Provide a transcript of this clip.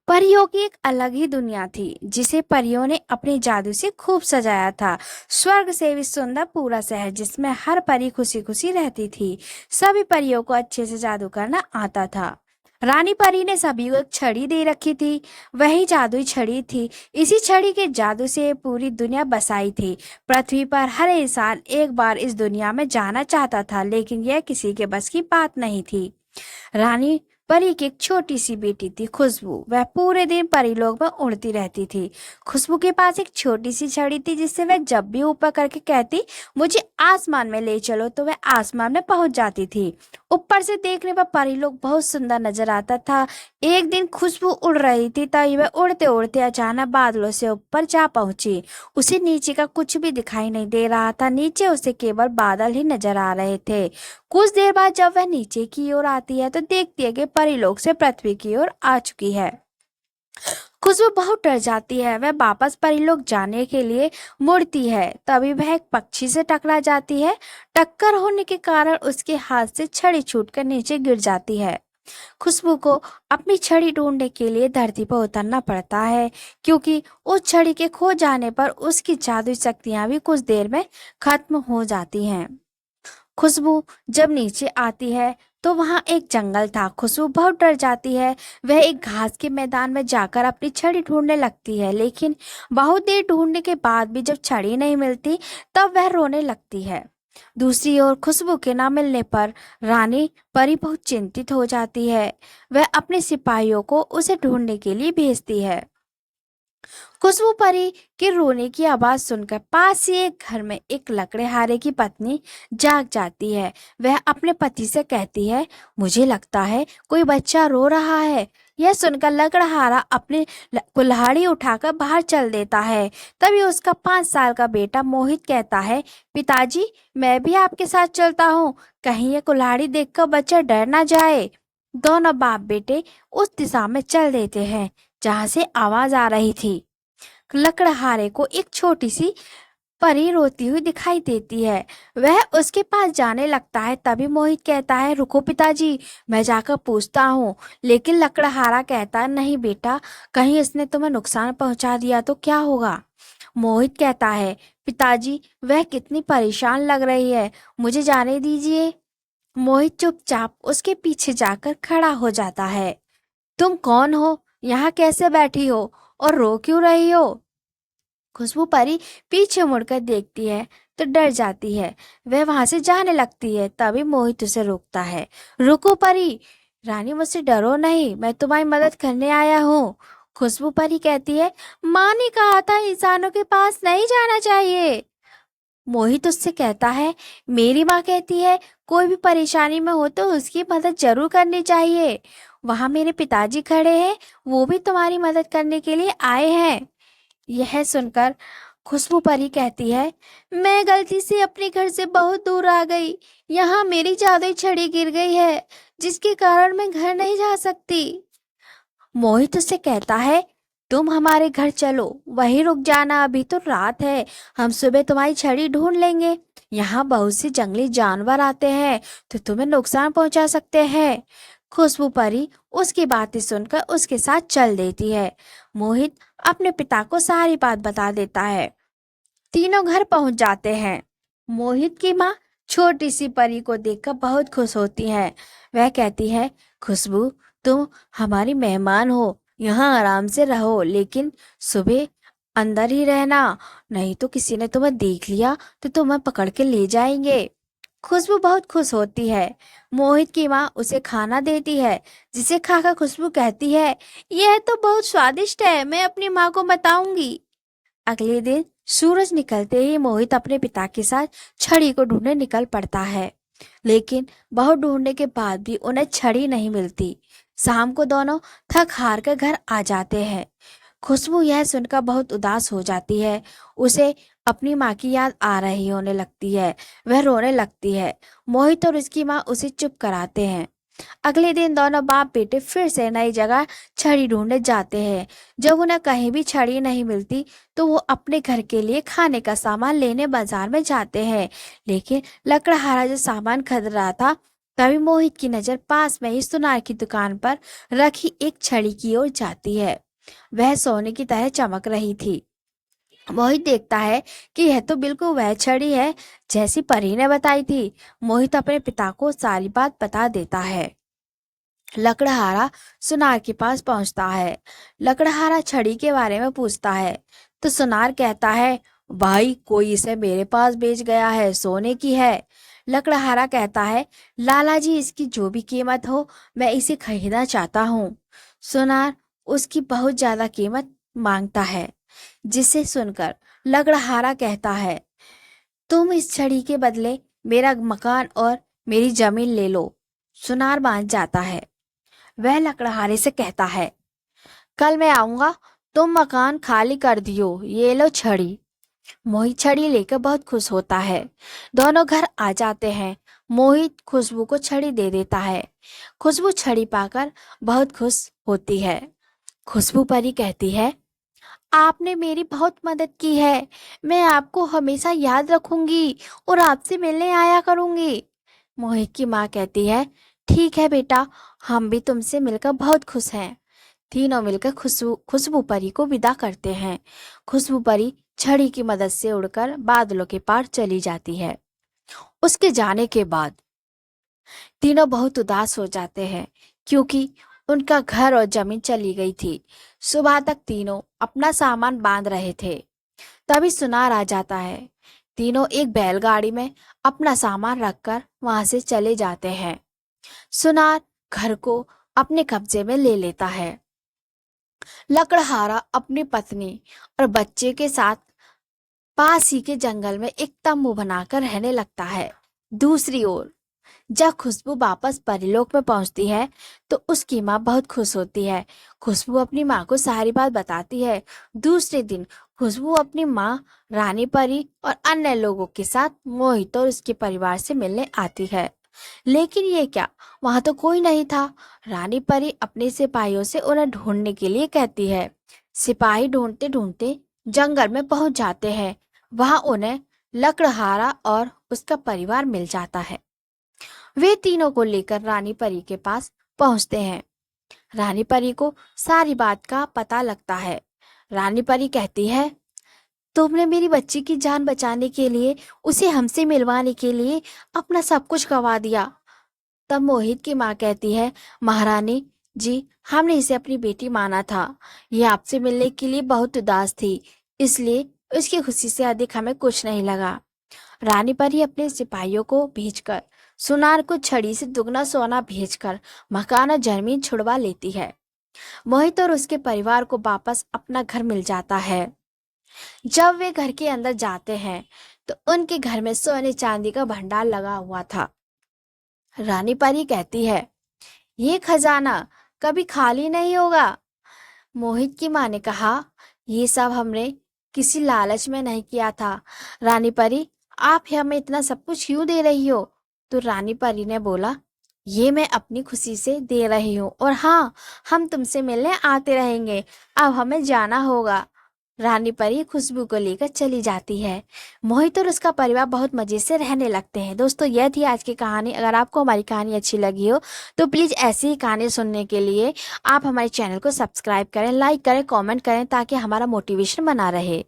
परियों की एक अलग ही दुनिया थी जिसे परियों ने अपने जादू से खूब सजाया था। स्वर्ग से भी सुंदर पूरा शहर जिसमें हर परी खुशी खुशी रहती थी। सभी परियों को अच्छे से जादू करना आता था। रानी परी ने सभी को एक छड़ी दे रखी थी। वही जादुई छड़ी थी। इसी छड़ी के जादू से पूरी दुनिया बसाई थी। पृथ्वी पर हर इंसान एक बार इस दुनिया में जाना चाहता था, लेकिन यह किसी के बस की बात नहीं थी। रानी परी की एक छोटी सी बेटी थी, खुशबू। वह पूरे दिन परीलोक में उड़ती रहती थी। खुशबू के पास एक छोटी सी छड़ी थी जिससे वह जब भी ऊपर करके कहती मुझे आसमान में ले चलो, तो वह आसमान में पहुंच जाती थी। ऊपर से देखने पर परीलोक बहुत सुंदर नजर आता था। एक दिन खुशबू उड़ रही थी, तभी वह उड़ते उड़ते अचानक बादलों से ऊपर जा पहुंची। उसे नीचे का कुछ भी दिखाई नहीं दे रहा था। नीचे उसे केवल बादल ही नजर आ रहे थे। कुछ देर बाद जब वह नीचे की ओर आती है तो देखती है कि परीलोक से पृथ्वी की ओर आ चुकी है। खुशबू बहुत डर जाती है। वह वापस परीलोक जाने के लिए मुड़ती है, तभी वह एक पक्षी से टकरा जाती है। टक्कर होने के कारण उसके हाथ से छड़ी छूटकर नीचे गिर जाती है। खुशबू को अपनी छड़ी ढूंढने के लिए धरती पर उतरना पड़ता है, क्योंकि उस छड़ी के खो जाने पर उसकी जादुई शक्तियां भी कुछ देर में खत्म हो जाती हैं। खुशबू जब नीचे आती है तो वहां एक जंगल था। खुशबू बहुत डर जाती है। वह एक घास के मैदान में जाकर अपनी छड़ी ढूंढने लगती है, लेकिन बहुत देर ढूंढने के बाद भी जब छड़ी नहीं मिलती तब वह रोने लगती है। दूसरी ओर खुशबू के ना मिलने पर रानी परी बहुत चिंतित हो जाती है। वह अपने सिपाहियों को उसे ढूंढने के लिए भेजती है। खुशबू परी के रोने की आवाज सुनकर पास ही एक घर में एक लकड़हारे की पत्नी जाग जाती है। वह अपने पति से कहती है, मुझे लगता है कोई बच्चा रो रहा है। यह सुनकर लकड़हारा अपनी कुल्हाड़ी उठाकर बाहर चल देता है। तभी उसका 5 साल का बेटा मोहित कहता है, पिताजी मैं भी आपके साथ चलता हूँ, कहीं ये कुल्हाड़ी देखकर बच्चा डर ना जाए। दोनों बाप बेटे उस दिशा में चल देते हैं जहां से आवाज आ रही थी। लकड़हारे को एक छोटी सी परी रोती हुई दिखाई देती है। वह उसके पास जाने लगता है। तभी मोहित कहता है, रुको पिताजी, मैं जाकर पूछता हूँ। लेकिन लकड़हारा कहता है, नहीं बेटा, कहीं इसने तुम्हें नुकसान पहुंचा दिया तो क्या होगा। मोहित कहता है, पिताजी वह कितनी परेशान लग रही है, मुझे जाने दीजिए। मोहित चुपचाप उसके पीछे जाकर खड़ा हो जाता है। तुम कौन हो, यहाँ कैसे बैठी हो और रो क्यों रही हो। खुशबू परी पीछे मुड़कर देखती है तो डर जाती है। वह वहां से जाने लगती है। तभी मोहित उसे रोकता है। रुको परी, रानी मुझसे डरो नहीं, मैं तुम्हारी मदद करने आया हूँ। खुशबू परी कहती है, माँ ने कहा था इंसानों के पास नहीं जाना चाहिए। मोहित उससे कहता है, मेरी माँ कहती है कोई भी परेशानी में हो तो उसकी मदद जरूर करनी चाहिए। वहां मेरे पिताजी खड़े हैं, वो भी तुम्हारी मदद करने के लिए आए हैं। यह सुनकर खुशबू परी कहती है, मैं गलती से अपने घर से बहुत दूर आ गई। यहाँ मेरी जादुई छड़ी गिर गई है, जिसके कारण मैं घर नहीं जा सकती। मोहित उससे कहता है, तुम हमारे घर चलो, वहीं रुक जाना, अभी तो रात है, हम सुबह तुम्हारी छड़ी ढूंढ लेंगे। यहाँ बहुत से जंगली जानवर आते हैं तो तुम्हें नुकसान पहुंचा सकते हैं। खुशबू परी उसकी बातें सुनकर उसके साथ चल देती है। मोहित अपने पिता को सारी बात बता देता है। तीनों घर पहुंच जाते हैं। मोहित की माँ छोटी सी परी को देखकर बहुत खुश होती है। वह कहती है, खुशबू तुम हमारी मेहमान हो, यहाँ आराम से रहो, लेकिन सुबह अंदर ही रहना, नहीं तो किसी ने तुम्हें देख लिया तो तुम्हें पकड़ के ले जाएंगे। खुशबू बहुत खुश होती है। मोहित की माँ उसे खाना देती है, जिसे खाकर खुशबू कहती है, यह तो बहुत स्वादिष्ट है, मैं अपनी माँ को बताऊंगी। अगले दिन सूरज निकलते ही मोहित अपने पिता के साथ छड़ी को ढूंढने निकल पड़ता है, लेकिन बहुत ढूंढने के बाद भी उन्हें छड़ी नहीं मिलती। शाम को दोनों थक हार कर घर आ जाते हैं। खुशबू यह सुनकर बहुत उदास हो जाती है। उसे अपनी माँ की याद आ रही होने लगती है। वह रोने लगती है। मोहित और उसकी माँ उसे चुप कराते हैं। अगले दिन दोनों बाप बेटे फिर से नई जगह छड़ी ढूंढने जाते हैं। जब उन्हें कहीं भी छड़ी नहीं मिलती तो वो अपने घर के लिए खाने का सामान लेने बाजार में जाते हैं, लेकिन लकड़हारा जो सामान खरीद रहा था तभी मोहित की नजर पास में ही सुनार की दुकान पर रखी एक छड़ी की ओर जाती है। वह सोने की तरह चमक रही थी। मोहित देखता है कि यह तो बिल्कुल वह छड़ी है जैसी परी ने बताई थी। मोहित अपने पिता को सारी बात बता देता है। लकड़हारा सुनार के पास पहुंचता है। लकड़हारा छड़ी के बारे में पूछता है तो सुनार कहता है, भाई कोई इसे मेरे पास बेच गया है, सोने की है। लकड़हारा कहता है, लाला जी इसकी जो भी कीमत हो मैं इसे खरीदना चाहता हूँ। सुनार उसकी बहुत ज्यादा कीमत मांगता है, जिसे सुनकर लकड़हारा कहता है, तुम इस छड़ी के बदले मेरा मकान और मेरी जमीन ले लो। सुनार मान जाता है। वह लकड़हारे से कहता है, कल मैं आऊंगा, तुम मकान खाली कर दियो, ये लो छड़ी। मोहित छड़ी लेकर बहुत खुश होता है। दोनों घर आ जाते हैं। मोहित खुशबू को छड़ी दे देता है। खुशबू छड़ी पाकर बहुत खुश होती है। खुशबू परी कहती है, आपने मेरी बहुत मदद की है, मैं आपको हमेशा याद रखूंगी और आपसे मिलने आया करूंगी। मोहित की माँ कहती है, ठीक है बेटा, हम भी तुमसे मिलकर बहुत खुश हैं। तीनों मिलकर खुशबू खुशबू परी को विदा करते हैं। खुशबू परी छड़ी की मदद से उड़कर बादलों के पार चली जाती है। उसके जाने के बाद तीनों बहुत उदास हो जाते हैं, क्योंकि उनका घर और जमीन चली गई थी। सुबह तक तीनों अपना सामान बांध रहे थे, तभी सुनार आ जाता है। तीनों एक बैलगाड़ी में अपना सामान रखकर वहां से चले जाते हैं। सुनार घर को अपने कब्जे में ले लेता है। लकड़हारा अपनी पत्नी और बच्चे के साथ पास ही के जंगल में एक तंबू बनाकर रहने लगता है। दूसरी ओर जब खुशबू वापस परीलोक में पहुंचती है तो उसकी माँ बहुत खुश होती है। खुशबू अपनी माँ को सारी बात बताती है। दूसरे दिन खुशबू अपनी माँ, रानी परी और अन्य लोगों के साथ मोहित और उसके परिवार से मिलने आती है। लेकिन ये क्या, वहां तो कोई नहीं था। रानी परी अपने सिपाहियों से उन्हें ढूंढने के लिए कहती है। सिपाही ढूंढते ढूंढते जंगल में पहुंच जाते हैं। वहां उन्हें लकड़हारा और उसका परिवार मिल जाता है। वे तीनों को लेकर रानी परी के पास पहुंचते हैं। रानी परी को सारी बात का पता लगता है। रानी परी कहती है, तुमने मेरी बच्ची की जान बचाने के लिए, उसे हमसे मिलवाने के लिए अपना सब कुछ गवा दिया। तब मोहित की माँ कहती है, महारानी जी, हमने इसे अपनी बेटी माना था। ये आपसे मिलने के लिए बहुत उदास थी, इसलिए उसकी खुशी से अधिक हमें कुछ नहीं लगा। रानी परी अपने सिपाहियों को भेजकर सुनार को छड़ी से दुगना सोना भेजकर मकान और जमीन छुड़वा लेती है। मोहित और उसके परिवार को वापस अपना घर मिल जाता है। जब वे घर के अंदर जाते हैं तो उनके घर में सोने चांदी का भंडार लगा हुआ था। रानी परी कहती है, ये खजाना कभी खाली नहीं होगा। मोहित की माँ ने कहा, ये सब हमने किसी लालच में नहीं किया था। रानी परी, आप हमें इतना सब कुछ क्यों दे रही हो? तो रानी परी ने बोला, ये मैं अपनी खुशी से दे रही हूँ, और हाँ, हम तुमसे मिलने आते रहेंगे। अब हमें जाना होगा। रानी परी खुशबू को लेकर चली जाती है। मोहित और उसका परिवार बहुत मजे से रहने लगते हैं। दोस्तों, यह थी आज की कहानी। अगर आपको हमारी कहानी अच्छी लगी हो तो प्लीज ऐसी ही कहानी सुनने के लिए आप हमारे चैनल को सब्सक्राइब करें, लाइक करें, कमेंट करें, ताकि हमारा मोटिवेशन बना रहे।